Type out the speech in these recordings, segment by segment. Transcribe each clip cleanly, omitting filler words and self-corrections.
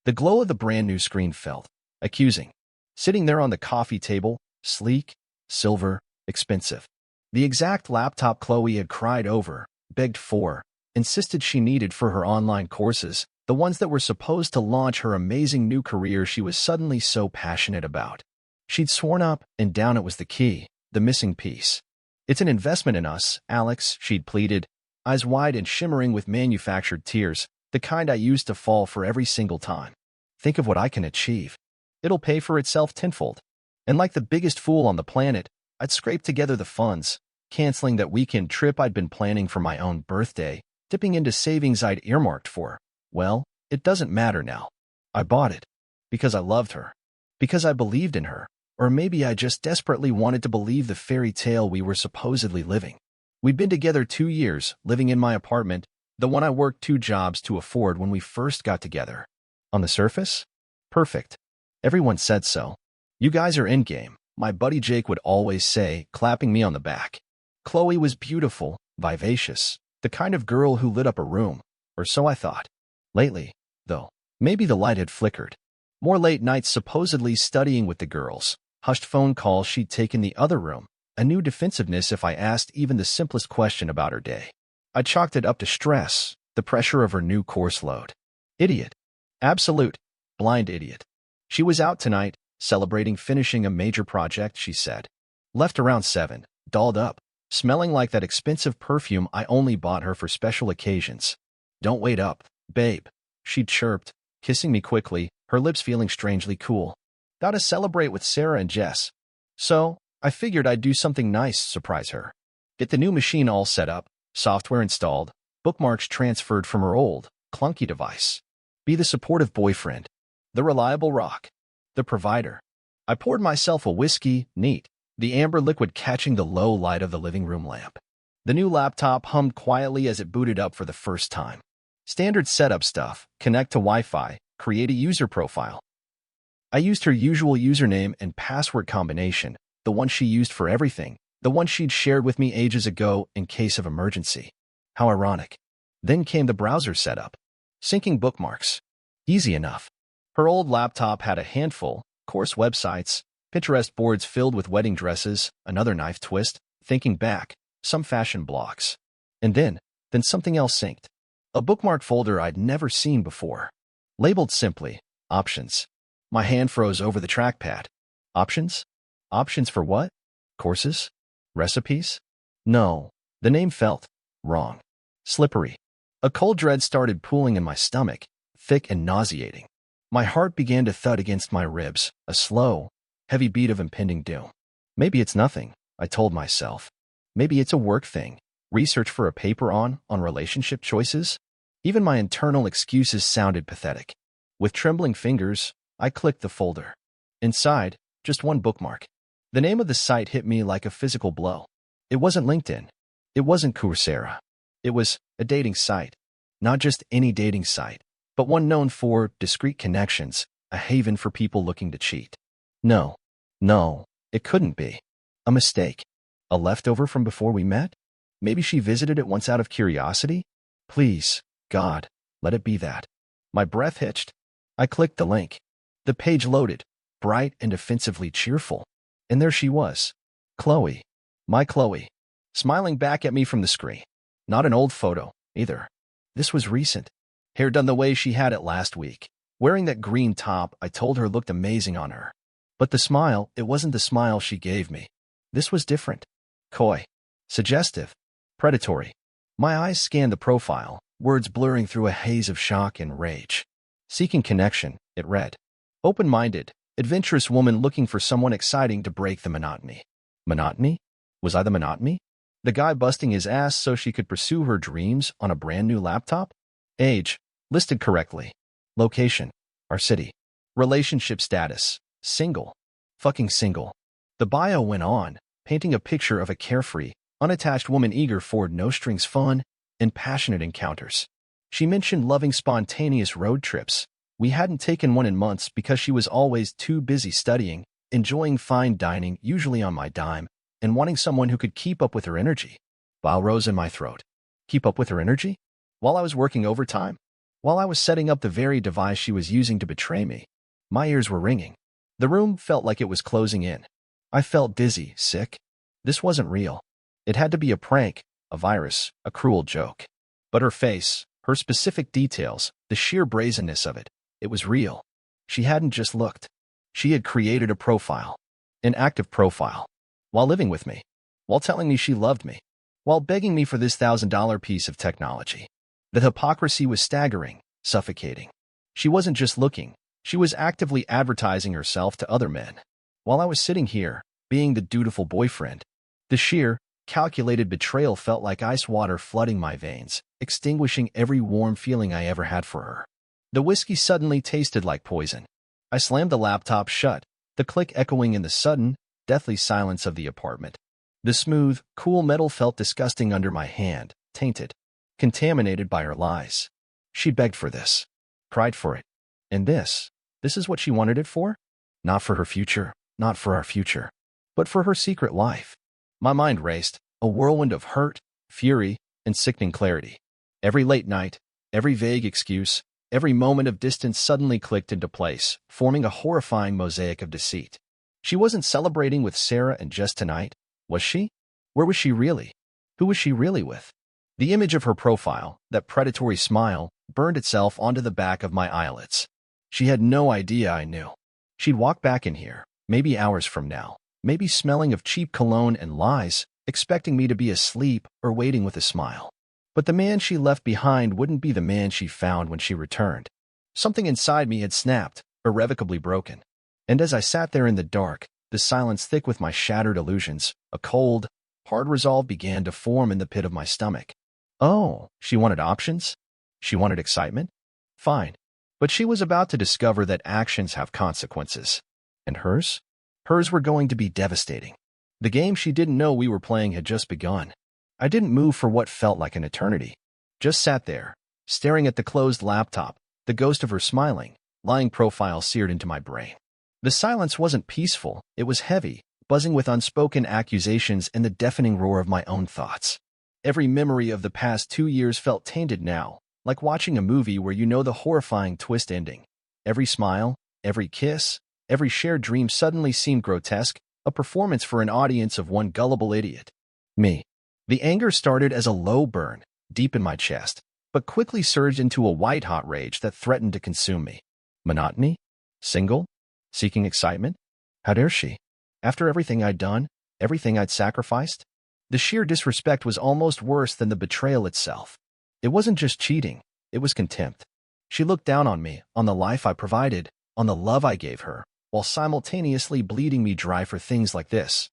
The glow of the brand new screen felt accusing. Sitting there on the coffee table, sleek, silver, expensive. The exact laptop Chloe had cried over, begged for, insisted she needed for her online courses, the ones that were supposed to launch her amazing new career she was suddenly so passionate about. She'd sworn up and down it was the key, the missing piece. "It's an investment in us, Alex," she'd pleaded, eyes wide and shimmering with manufactured tears, the kind I used to fall for every single time. "Think of what I can achieve. It'll pay for itself tenfold." And like the biggest fool on the planet, I'd scraped together the funds, canceling that weekend trip I'd been planning for my own birthday, dipping into savings I'd earmarked for. Well, it doesn't matter now. I bought it. Because I loved her. Because I believed in her. Or maybe I just desperately wanted to believe the fairy tale we were supposedly living. We'd been together 2 years, living in my apartment, the one I worked 2 jobs to afford when we first got together. On the surface? Perfect. Everyone said so. "You guys are in game," my buddy Jake would always say, clapping me on the back. Chloe was beautiful, vivacious, the kind of girl who lit up a room, or so I thought. Lately, though, maybe the light had flickered. More late nights supposedly studying with the girls, hushed phone calls she'd taken the other room, a new defensiveness if I asked even the simplest question about her day. I chalked it up to stress, the pressure of her new course load. Idiot. Absolute, blind idiot. She was out tonight, celebrating finishing a major project, she said. Left around 7, dolled up, smelling like that expensive perfume I only bought her for special occasions. "Don't wait up, babe," she chirped, kissing me quickly, her lips feeling strangely cool. "Gotta celebrate with Sarah and Jess." So, I figured I'd do something nice, surprise her. Get the new machine all set up, software installed, bookmarks transferred from her old, clunky device. Be the supportive boyfriend. The reliable rock. The provider. I poured myself a whiskey, neat, the amber liquid catching the low light of the living room lamp. The new laptop hummed quietly as it booted up for the first time. Standard setup stuff, connect to Wi-Fi, create a user profile. I used her usual username and password combination, the one she used for everything, the one she'd shared with me ages ago in case of emergency. How ironic. Then came the browser setup. Syncing bookmarks. Easy enough. Her old laptop had a handful, course websites, Pinterest boards filled with wedding dresses, another knife twist, thinking back, some fashion blogs. And then something else synced. A bookmark folder I'd never seen before. Labeled simply, Options. My hand froze over the trackpad. Options? Options for what? Courses? Recipes? No. The name felt wrong. Slippery. A cold dread started pooling in my stomach, thick and nauseating. My heart began to thud against my ribs, a slow, heavy beat of impending doom. Maybe it's nothing, I told myself. Maybe it's a work thing. Research for a paper on relationship choices? Even my internal excuses sounded pathetic. With trembling fingers, I clicked the folder. Inside, just one bookmark. The name of the site hit me like a physical blow. It wasn't LinkedIn. It wasn't Coursera. It was a dating site. Not just any dating site, but one known for discreet connections, a haven for people looking to cheat. No, it couldn't be. A mistake. A leftover from before we met? Maybe she visited it once out of curiosity? Please, God, let it be that. My breath hitched. I clicked the link. The page loaded, bright and offensively cheerful. And there she was. Chloe. My Chloe. Smiling back at me from the screen. Not an old photo, either. This was recent. Hair done the way she had it last week. Wearing that green top I told her looked amazing on her. But the smile, it wasn't the smile she gave me. This was different. Coy. Suggestive. Predatory. My eyes scanned the profile, words blurring through a haze of shock and rage. Seeking connection, it read. Open-minded, adventurous woman looking for someone exciting to break the monotony. Monotony? Was I the monotony? The guy busting his ass so she could pursue her dreams on a brand new laptop? Age, listed correctly. Location, our city. Relationship status, single. Fucking single. The bio went on, painting a picture of a carefree, unattached woman eager for no-strings fun and passionate encounters. She mentioned loving spontaneous road trips. We hadn't taken one in months because she was always too busy studying, enjoying fine dining, usually on my dime, and wanting someone who could keep up with her energy. Bile rose in my throat. Keep up with her energy? While I was working overtime? While I was setting up the very device she was using to betray me, my ears were ringing. The room felt like it was closing in. I felt dizzy, sick. This wasn't real. It had to be a prank, a virus, a cruel joke. But her face, her specific details, the sheer brazenness of it, it was real. She hadn't just looked. She had created a profile, an active profile, while living with me, while telling me she loved me, while begging me for this $1,000 piece of technology. The hypocrisy was staggering, suffocating. She wasn't just looking. She was actively advertising herself to other men. While I was sitting here, being the dutiful boyfriend, the sheer, calculated betrayal felt like ice water flooding my veins, extinguishing every warm feeling I ever had for her. The whiskey suddenly tasted like poison. I slammed the laptop shut, the click echoing in the sudden, deathly silence of the apartment. The smooth, cool metal felt disgusting under my hand, tainted, contaminated by her lies. She begged for this, cried for it. And this is what she wanted it for? Not for her future, not for our future, but for her secret life. My mind raced, a whirlwind of hurt, fury, and sickening clarity. Every late night, every vague excuse, every moment of distance suddenly clicked into place, forming a horrifying mosaic of deceit. She wasn't celebrating with Sarah and Jess tonight, was she? Where was she really? Who was she really with? The image of her profile, that predatory smile, burned itself onto the back of my eyelids. She had no idea I knew. She'd walk back in here, maybe hours from now, maybe smelling of cheap cologne and lies, expecting me to be asleep or waiting with a smile. But the man she left behind wouldn't be the man she found when she returned. Something inside me had snapped, irrevocably broken. And as I sat there in the dark, the silence thick with my shattered illusions, a cold, hard resolve began to form in the pit of my stomach. Oh, she wanted options? She wanted excitement? Fine. But she was about to discover that actions have consequences. And hers? Hers were going to be devastating. The game she didn't know we were playing had just begun. I didn't move for what felt like an eternity. Just sat there, staring at the closed laptop, the ghost of her smiling, lying profile seared into my brain. The silence wasn't peaceful, it was heavy, buzzing with unspoken accusations and the deafening roar of my own thoughts. Every memory of the past 2 years felt tainted now, like watching a movie where you know the horrifying twist ending. Every smile, every kiss, every shared dream suddenly seemed grotesque, a performance for an audience of one gullible idiot. Me. The anger started as a low burn, deep in my chest, but quickly surged into a white-hot rage that threatened to consume me. Monotony? Single? Seeking excitement? How dare she? After everything I'd done, everything I'd sacrificed? The sheer disrespect was almost worse than the betrayal itself. It wasn't just cheating, it was contempt. She looked down on me, on the life I provided, on the love I gave her, while simultaneously bleeding me dry for things like this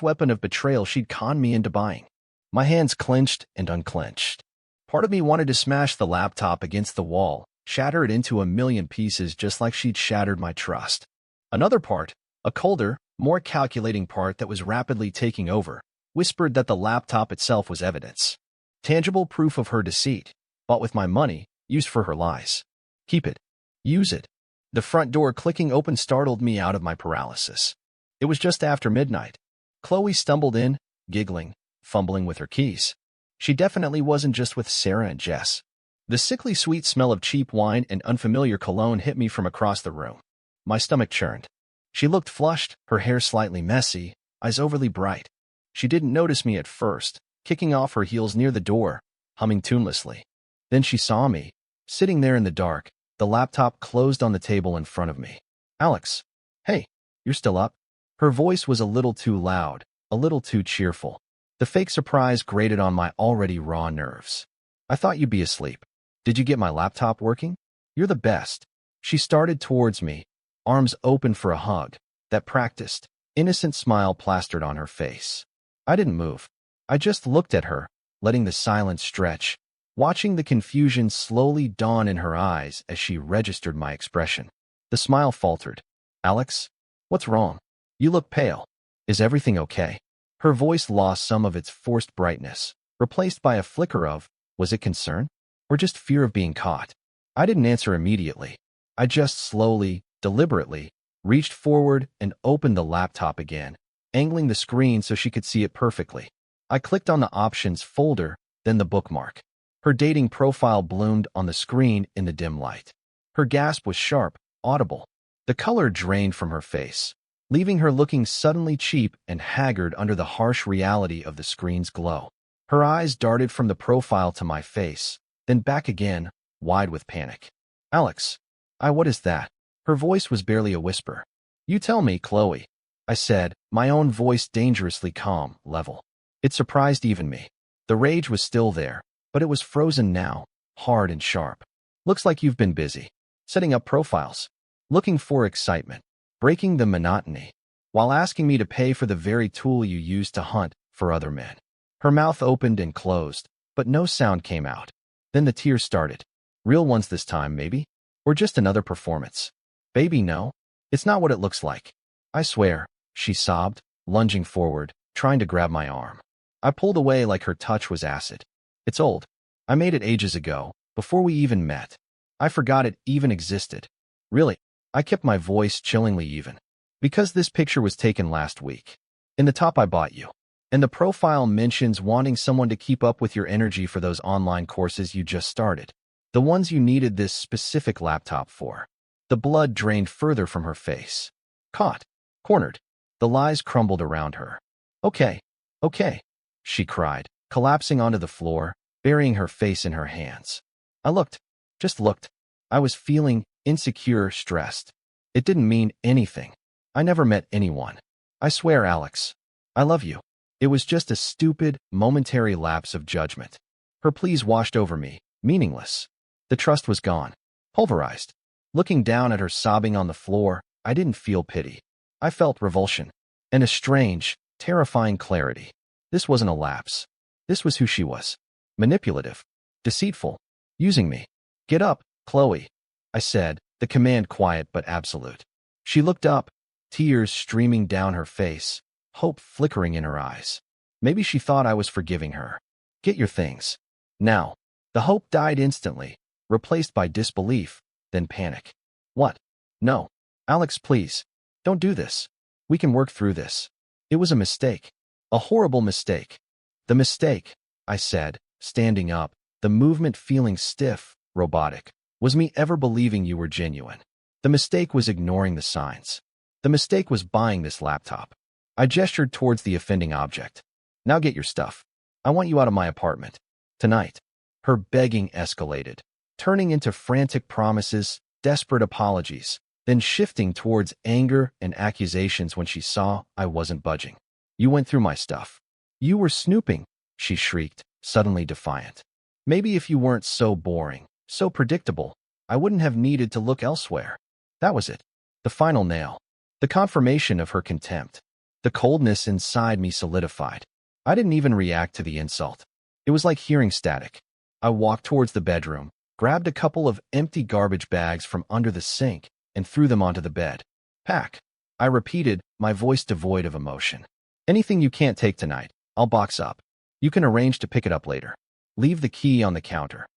weapon of betrayal she'd conned me into buying. My hands clenched and unclenched. Part of me wanted to smash the laptop against the wall, shatter it into a million pieces just like she'd shattered my trust. Another part, a colder, more calculating part that was rapidly taking over, whispered that the laptop itself was evidence. Tangible proof of her deceit, bought with my money, used for her lies. Keep it. Use it. The front door clicking open startled me out of my paralysis. It was just after midnight. Chloe stumbled in, giggling, fumbling with her keys. She definitely wasn't just with Sarah and Jess. The sickly sweet smell of cheap wine and unfamiliar cologne hit me from across the room. My stomach churned. She looked flushed, her hair slightly messy, eyes overly bright. She didn't notice me at first, kicking off her heels near the door, humming tunelessly. Then she saw me, sitting there in the dark, the laptop closed on the table in front of me. Alex. Hey, you're still up? Her voice was a little too loud, a little too cheerful. The fake surprise grated on my already raw nerves. I thought you'd be asleep. Did you get my laptop working? You're the best. She started towards me, arms open for a hug, that practiced, innocent smile plastered on her face. I didn't move. I just looked at her, letting the silence stretch, watching the confusion slowly dawn in her eyes as she registered my expression. The smile faltered. Alex, what's wrong? You look pale. Is everything okay? Her voice lost some of its forced brightness, replaced by a flicker of, was it concern? Or just fear of being caught? I didn't answer immediately. I just slowly, deliberately, reached forward and opened the laptop again, angling the screen so she could see it perfectly. I clicked on the options folder, then the bookmark. Her dating profile bloomed on the screen in the dim light. Her gasp was sharp, audible. The color drained from her face, leaving her looking suddenly cheap and haggard under the harsh reality of the screen's glow. Her eyes darted from the profile to my face, then back again, wide with panic. Alex. What is that? Her voice was barely a whisper. You tell me, Chloe, I said, my own voice dangerously calm, level. It surprised even me. The rage was still there, but it was frozen now, hard and sharp. Looks like you've been busy. Setting up profiles. Looking for excitement. Breaking the monotony. While asking me to pay for the very tool you used to hunt for other men. Her mouth opened and closed, but no sound came out. Then the tears started. Real ones this time, maybe? Or just another performance? Baby, no. It's not what it looks like. I swear, she sobbed, lunging forward, trying to grab my arm. I pulled away like her touch was acid. It's old. I made it ages ago, before we even met. I forgot it even existed. Really, I kept my voice chillingly even. Because this picture was taken last week. In the top I bought you. And the profile mentions wanting someone to keep up with your energy for those online courses you just started. The ones you needed this specific laptop for. The blood drained further from her face. Caught. Cornered. The lies crumbled around her. Okay. She cried, collapsing onto the floor, burying her face in her hands. I looked. Just looked. I was feeling insecure, stressed. It didn't mean anything. I never met anyone. I swear, Alex. I love you. It was just a stupid, momentary lapse of judgment. Her pleas washed over me, meaningless. The trust was gone. Pulverized. Looking down at her sobbing on the floor, I didn't feel pity. I felt revulsion. And a strange, terrifying clarity. This wasn't a lapse. This was who she was. Manipulative. Deceitful. Using me. Get up, Chloe, I said, the command quiet but absolute. She looked up, tears streaming down her face, hope flickering in her eyes. Maybe she thought I was forgiving her. Get your things. Now. The hope died instantly, replaced by disbelief, then panic. What? No. Alex, please. Don't do this. We can work through this. It was a mistake. A horrible mistake. The mistake, I said, standing up, the movement feeling stiff, robotic, was me ever believing you were genuine. The mistake was ignoring the signs. The mistake was buying this laptop. I gestured towards the offending object. Now get your stuff. I want you out of my apartment. Tonight. Her begging escalated, turning into frantic promises, desperate apologies, then shifting towards anger and accusations when she saw I wasn't budging. You went through my stuff. You were snooping, she shrieked, suddenly defiant. Maybe if you weren't so boring, so predictable, I wouldn't have needed to look elsewhere. That was it. The final nail. The confirmation of her contempt. The coldness inside me solidified. I didn't even react to the insult. It was like hearing static. I walked towards the bedroom, grabbed a couple of empty garbage bags from under the sink, and threw them onto the bed. Pack. I repeated, my voice devoid of emotion. Anything you can't take tonight, I'll box up. You can arrange to pick it up later. Leave the key on the counter.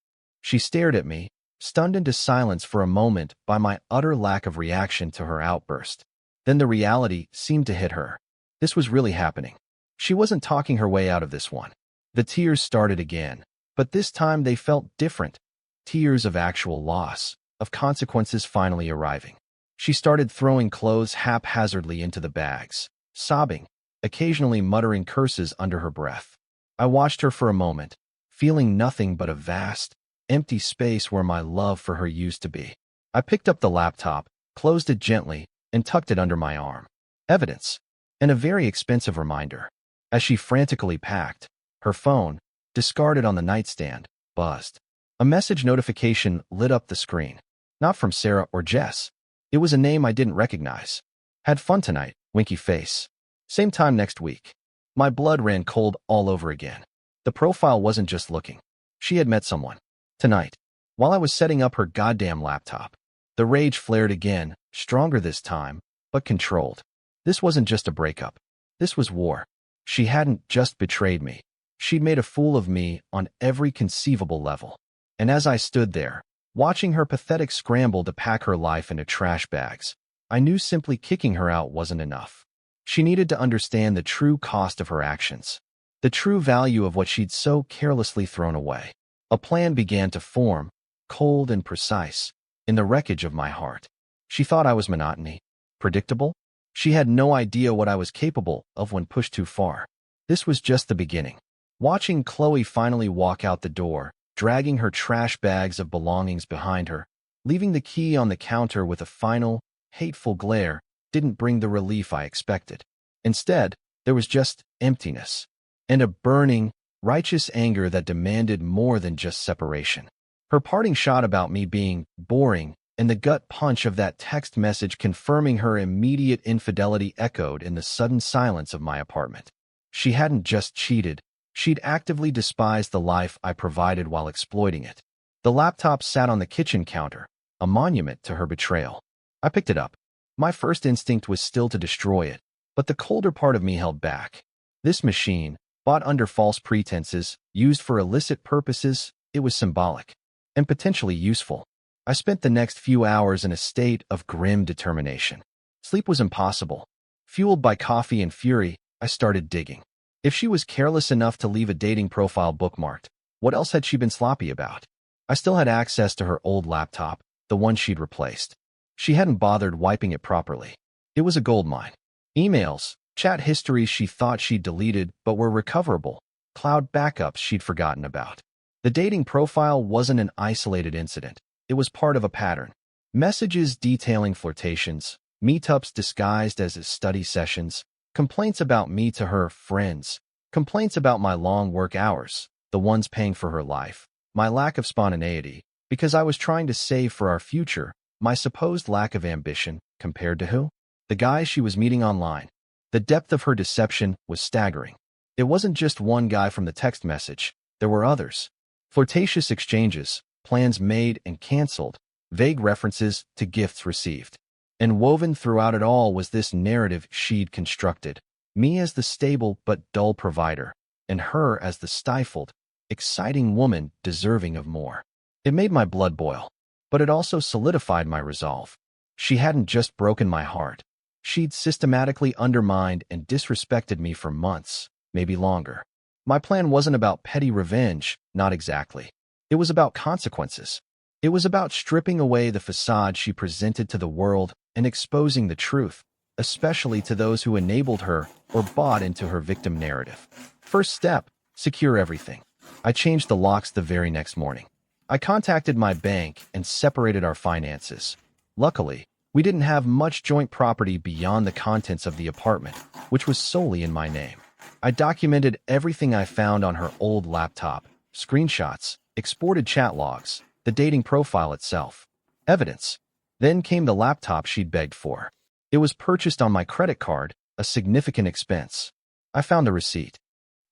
She stared at me, stunned into silence for a moment by my utter lack of reaction to her outburst. Then the reality seemed to hit her. This was really happening. She wasn't talking her way out of this one. The tears started again, but this time they felt different. Tears of actual loss, of consequences finally arriving. She started throwing clothes haphazardly into the bags, sobbing, occasionally muttering curses under her breath. I watched her for a moment, feeling nothing but a vast, empty space where my love for her used to be. I picked up the laptop, closed it gently, and tucked it under my arm. Evidence. And a very expensive reminder. As she frantically packed, her phone, discarded on the nightstand, buzzed. A message notification lit up the screen. Not from Sarah or Jess. It was a name I didn't recognize. Had fun tonight, winky face. Same time next week. My blood ran cold all over again. The profile wasn't just looking. She had met someone. Tonight. While I was setting up her goddamn laptop. The rage flared again, stronger this time, but controlled. This wasn't just a breakup. This was war. She hadn't just betrayed me. She'd made a fool of me on every conceivable level. And as I stood there, watching her pathetic scramble to pack her life into trash bags, I knew simply kicking her out wasn't enough. She needed to understand the true cost of her actions, the true value of what she'd so carelessly thrown away. A plan began to form, cold and precise, in the wreckage of my heart. She thought I was monotony, predictable. She had no idea what I was capable of when pushed too far. This was just the beginning. Watching Chloe finally walk out the door, dragging her trash bags of belongings behind her, leaving the key on the counter with a final, hateful glare, didn't bring the relief I expected. Instead, there was just emptiness and a burning, righteous anger that demanded more than just separation. Her parting shot about me being boring and the gut punch of that text message confirming her immediate infidelity echoed in the sudden silence of my apartment. She hadn't just cheated, she'd actively despised the life I provided while exploiting it. The laptop sat on the kitchen counter, a monument to her betrayal. I picked it up. My first instinct was still to destroy it, but the colder part of me held back. This machine, bought under false pretenses, used for illicit purposes, it was symbolic and potentially useful. I spent the next few hours in a state of grim determination. Sleep was impossible. Fueled by coffee and fury, I started digging. If she was careless enough to leave a dating profile bookmarked, what else had she been sloppy about? I still had access to her old laptop, the one she'd replaced. She hadn't bothered wiping it properly. It was a goldmine. Emails, chat histories she thought she'd deleted but were recoverable, cloud backups she'd forgotten about. The dating profile wasn't an isolated incident. It was part of a pattern. Messages detailing flirtations, meetups disguised as study sessions, complaints about me to her friends, complaints about my long work hours, the ones paying for her life, my lack of spontaneity, because I was trying to save for our future, my supposed lack of ambition, compared to who? The guy she was meeting online. The depth of her deception was staggering. It wasn't just one guy from the text message. There were others. Flirtatious exchanges, plans made and canceled, vague references to gifts received. And woven throughout it all was this narrative she'd constructed, me as the stable but dull provider, and her as the stifled, exciting woman deserving of more. It made my blood boil, but it also solidified my resolve. She hadn't just broken my heart. She'd systematically undermined and disrespected me for months, maybe longer. My plan wasn't about petty revenge, not exactly. It was about consequences. It was about stripping away the facade she presented to the world and exposing the truth, especially to those who enabled her or bought into her victim narrative. First step, secure everything. I changed the locks the very next morning. I contacted my bank and separated our finances. Luckily, we didn't have much joint property beyond the contents of the apartment, which was solely in my name. I documented everything I found on her old laptop, screenshots, exported chat logs, the dating profile itself. Evidence. Then came the laptop she'd begged for. It was purchased on my credit card, a significant expense. I found the receipt.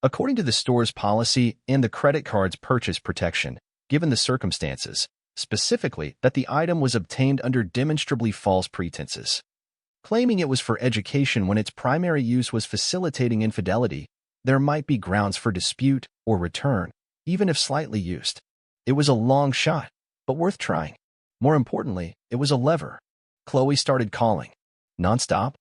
According to the store's policy and the credit card's purchase protection, given the circumstances, specifically that the item was obtained under demonstrably false pretenses. Claiming it was for education when its primary use was facilitating infidelity, there might be grounds for dispute or return, even if slightly used. It was a long shot, but worth trying. More importantly, it was a lever. Chloe started calling. Nonstop.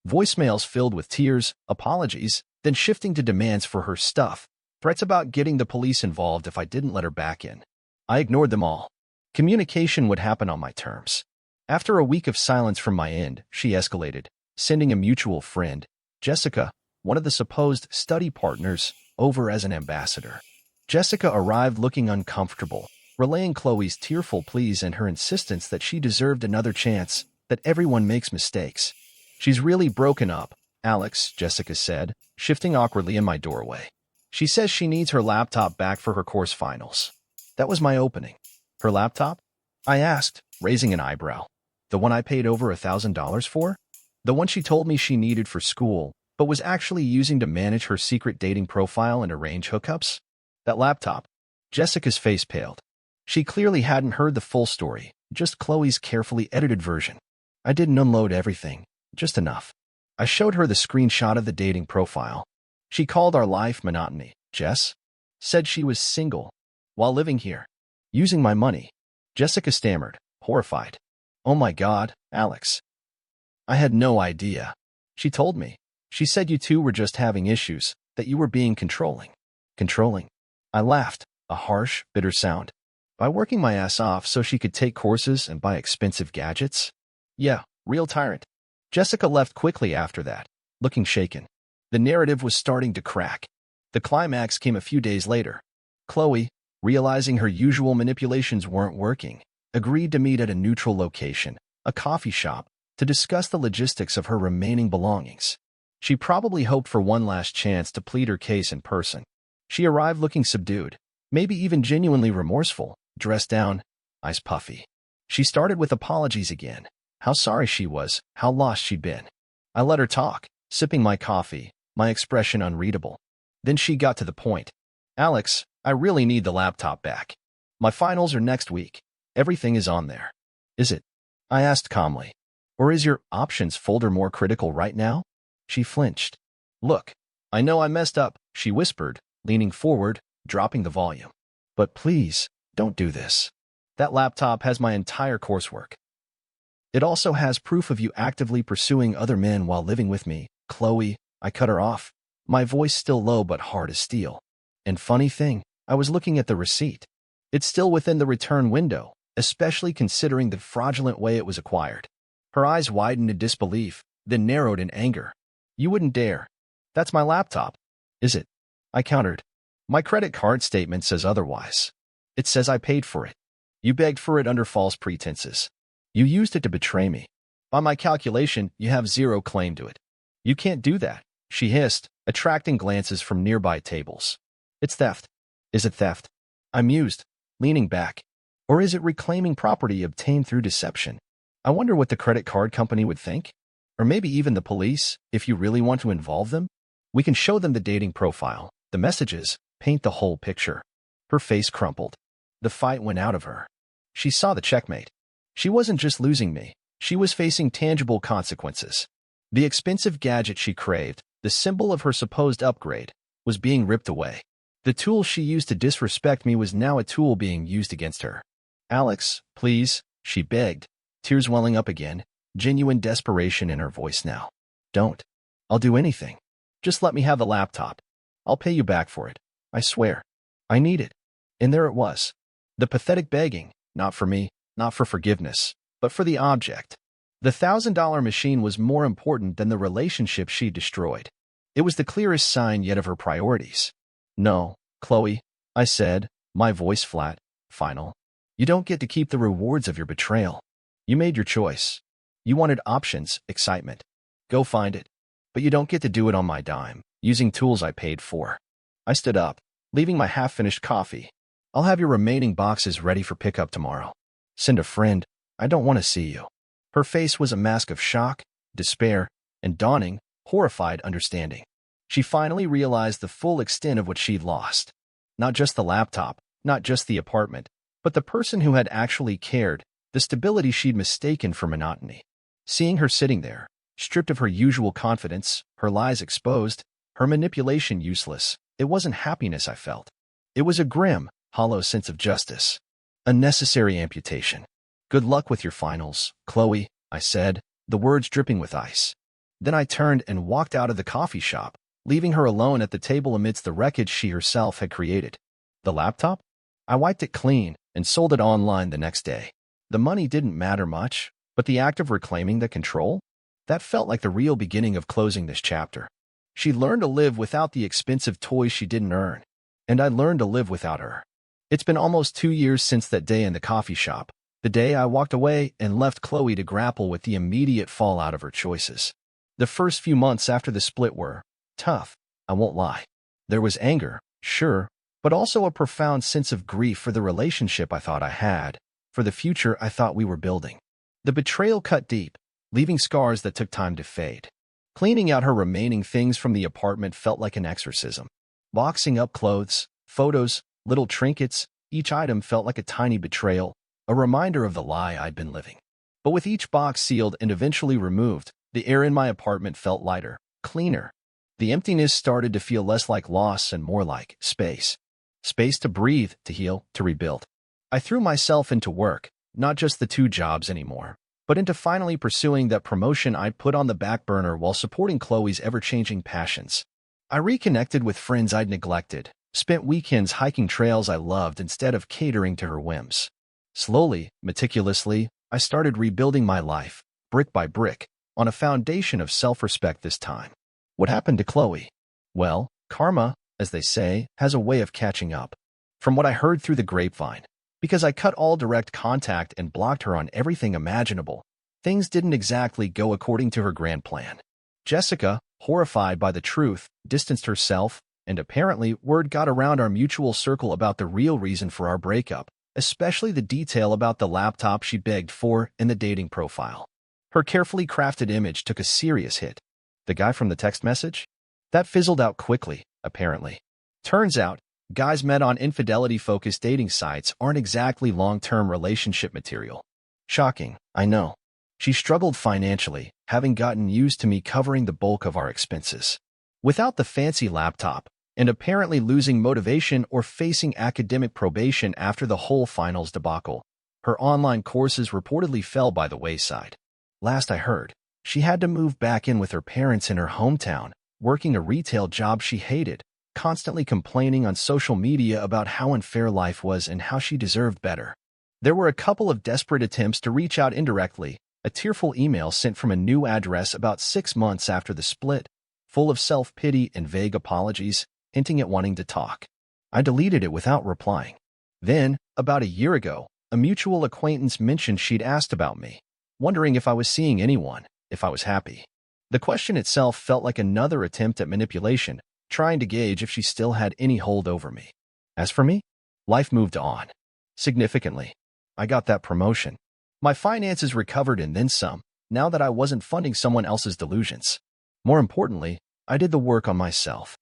Voicemails filled with tears, apologies, then shifting to demands for her stuff, threats about getting the police involved if I didn't let her back in. I ignored them all. Communication would happen on my terms. After a week of silence from my end, she escalated, sending a mutual friend, Jessica, one of the supposed study partners, over as an ambassador. Jessica arrived looking uncomfortable, relaying Chloe's tearful pleas and her insistence that she deserved another chance, that everyone makes mistakes. She's really broken up, Alex, Jessica said, shifting awkwardly in my doorway. She says she needs her laptop back for her course finals. That was my opening. Her laptop? I asked, raising an eyebrow. The one I paid over $1,000 for? The one she told me she needed for school, but was actually using to manage her secret dating profile and arrange hookups? That laptop. Jessica's face paled. She clearly hadn't heard the full story, just Chloe's carefully edited version. I didn't unload everything, just enough. I showed her the screenshot of the dating profile. She called our life monotony. Jess said she was single while living here, using my money. Jessica stammered, horrified. Oh my God, Alex. I had no idea. She told me. She said you two were just having issues, that you were being controlling. Controlling? I laughed. a harsh, bitter sound. By working my ass off so she could take courses and buy expensive gadgets? Yeah, real tyrant. Jessica left quickly after that, looking shaken. The narrative was starting to crack. The climax came a few days later. Chloe, realizing her usual manipulations weren't working, agreed to meet at a neutral location, a coffee shop, to discuss the logistics of her remaining belongings. She probably hoped for one last chance to plead her case in person. She arrived looking subdued, maybe even genuinely remorseful, dressed down, eyes puffy. She started with apologies again, how sorry she was, how lost she'd been. I let her talk, sipping my coffee, my expression unreadable. Then she got to the point. Alex, I really need the laptop back. My finals are next week. Everything is on there. Is it? I asked calmly. Or is your options folder more critical right now? She flinched. Look, I know I messed up, she whispered, leaning forward, dropping the volume. But please, don't do this. That laptop has my entire coursework. It also has proof of you actively pursuing other men while living with me. Chloe, I cut her off, my voice still low but hard as steel. And funny thing, I was looking at the receipt. It's still within the return window, especially considering the fraudulent way it was acquired. Her eyes widened in disbelief, then narrowed in anger. You wouldn't dare. That's my laptop. Is it? I countered. My credit card statement says otherwise. It says I paid for it. You begged for it under false pretenses. You used it to betray me. By my calculation, you have zero claim to it. You can't do that, she hissed, attracting glances from nearby tables. It's theft. Is it theft? I mused, leaning back. Or is it reclaiming property obtained through deception? I wonder what the credit card company would think. Or maybe even the police, if you really want to involve them. We can show them the dating profile, the messages, paint the whole picture. Her face crumpled. The fight went out of her. She saw the checkmate. She wasn't just losing me. She was facing tangible consequences. The expensive gadget she craved, the symbol of her supposed upgrade, was being ripped away. The tool she used to disrespect me was now a tool being used against her. Alex, please, she begged, tears welling up again, genuine desperation in her voice now. Don't. I'll do anything. Just let me have the laptop. I'll pay you back for it. I swear. I need it. And there it was. The pathetic begging, not for me, not for forgiveness, but for the object. The $1,000 machine was more important than the relationship she destroyed. It was the clearest sign yet of her priorities. No, Chloe, I said, my voice flat, final. You don't get to keep the rewards of your betrayal. You made your choice. You wanted options, excitement. Go find it. But you don't get to do it on my dime, using tools I paid for. I stood up, leaving my half-finished coffee. I'll have your remaining boxes ready for pickup tomorrow. Send a friend. I don't want to see you. Her face was a mask of shock, despair, and dawning, horrified understanding. She finally realized the full extent of what she'd lost. Not just the laptop, not just the apartment, but the person who had actually cared, the stability she'd mistaken for monotony. Seeing her sitting there, stripped of her usual confidence, her lies exposed, her manipulation useless, it wasn't happiness I felt. It was a grim, hollow sense of justice. A necessary amputation. Good luck with your finals, Chloe, I said, the words dripping with ice. Then I turned and walked out of the coffee shop, leaving her alone at the table amidst the wreckage she herself had created. The laptop? I wiped it clean and sold it online the next day. The money didn't matter much, but the act of reclaiming the control? That felt like the real beginning of closing this chapter. She learned to live without the expensive toys she didn't earn, and I learned to live without her. It's been almost 2 years since that day in the coffee shop, the day I walked away and left Chloe to grapple with the immediate fallout of her choices. The first few months after the split were tough, I won't lie. There was anger, sure, but also a profound sense of grief for the relationship I thought I had, for the future I thought we were building. The betrayal cut deep, leaving scars that took time to fade. Cleaning out her remaining things from the apartment felt like an exorcism. Boxing up clothes, photos, little trinkets, each item felt like a tiny betrayal, a reminder of the lie I'd been living. But with each box sealed and eventually removed, the air in my apartment felt lighter, cleaner. The emptiness started to feel less like loss and more like space. Space to breathe, to heal, to rebuild. I threw myself into work, not just the 2 jobs anymore, but into finally pursuing that promotion I'd put on the back burner while supporting Chloe's ever-changing passions. I reconnected with friends I'd neglected, Spent weekends hiking trails I loved instead of catering to her whims. Slowly, meticulously, I started rebuilding my life, brick by brick, on a foundation of self-respect this time. What happened to Chloe? Well, karma, as they say, has a way of catching up. From what I heard through the grapevine, because I cut all direct contact and blocked her on everything imaginable, things didn't exactly go according to her grand plan. Jessica, horrified by the truth, distanced herself, and apparently word got around our mutual circle about the real reason for our breakup, especially the detail about the laptop she begged for in the dating profile. Her carefully crafted image took a serious hit. The guy from the text message? That fizzled out quickly, apparently. Turns out, guys met on infidelity-focused dating sites aren't exactly long-term relationship material. Shocking, I know. She struggled financially, having gotten used to me covering the bulk of our expenses. Without the fancy laptop, and apparently losing motivation or facing academic probation after the whole finals debacle, her online courses reportedly fell by the wayside. Last I heard, she had to move back in with her parents in her hometown, working a retail job she hated, constantly complaining on social media about how unfair life was and how she deserved better. There were a couple of desperate attempts to reach out indirectly, a tearful email sent from a new address about 6 months after the split, full of self-pity and vague apologies, hinting at wanting to talk. I deleted it without replying. Then, about a year ago, a mutual acquaintance mentioned she'd asked about me, wondering if I was seeing anyone, if I was happy. The question itself felt like another attempt at manipulation, trying to gauge if she still had any hold over me. As for me, life moved on. Significantly. I got that promotion. My finances recovered and then some, now that I wasn't funding someone else's delusions. More importantly, I did the work on myself.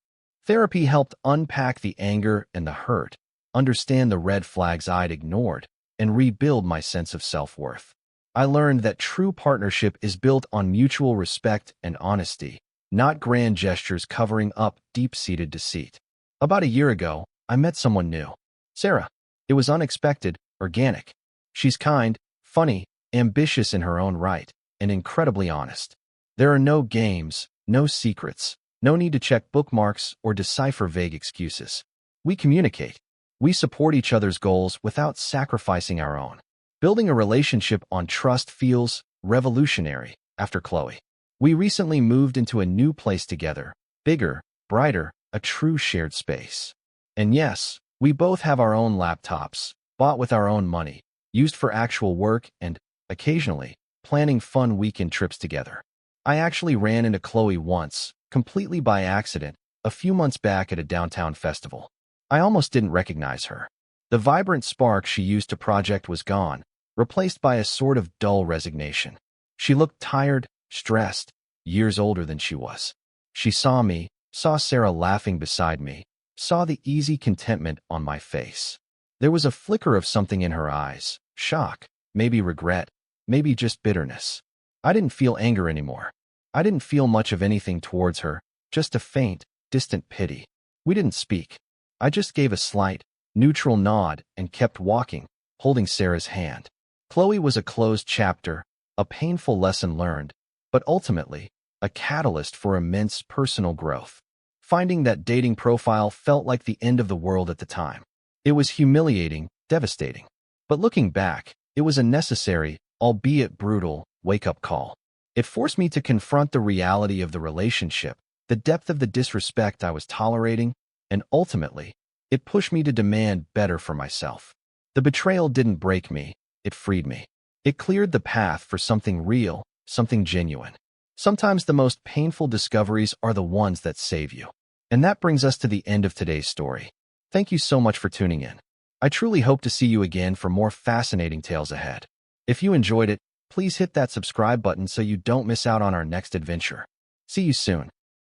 Therapy helped unpack the anger and the hurt, understand the red flags I'd ignored, and rebuild my sense of self-worth. I learned that true partnership is built on mutual respect and honesty, not grand gestures covering up deep-seated deceit. About a year ago, I met someone new. Sarah. It was unexpected, organic. She's kind, funny, ambitious in her own right, and incredibly honest. There are no games, no secrets, no need to check bookmarks or decipher vague excuses. We communicate. We support each other's goals without sacrificing our own. Building a relationship on trust feels revolutionary after Chloe. We recently moved into a new place together, bigger, brighter, a true shared space. And yes, we both have our own laptops, bought with our own money, used for actual work and, occasionally, planning fun weekend trips together. I actually ran into Chloe once, completely by accident, a few months back at a downtown festival. I almost didn't recognize her. The vibrant spark she used to project was gone, replaced by a sort of dull resignation. She looked tired, stressed, years older than she was. She saw me, saw Sarah laughing beside me, saw the easy contentment on my face. There was a flicker of something in her eyes, shock, maybe regret, maybe just bitterness. I didn't feel anger anymore. I didn't feel much of anything towards her, just a faint, distant pity. We didn't speak. I just gave a slight, neutral nod and kept walking, holding Sarah's hand. Chloe was a closed chapter, a painful lesson learned, but ultimately, a catalyst for immense personal growth. Finding that dating profile felt like the end of the world at the time. It was humiliating, devastating. But looking back, it was a necessary, albeit brutal, wake-up call. It forced me to confront the reality of the relationship, the depth of the disrespect I was tolerating, and ultimately, it pushed me to demand better for myself. The betrayal didn't break me, it freed me. It cleared the path for something real, something genuine. Sometimes the most painful discoveries are the ones that save you. And that brings us to the end of today's story. Thank you so much for tuning in. I truly hope to see you again for more fascinating tales ahead. If you enjoyed it, please hit that subscribe button so you don't miss out on our next adventure. See you soon.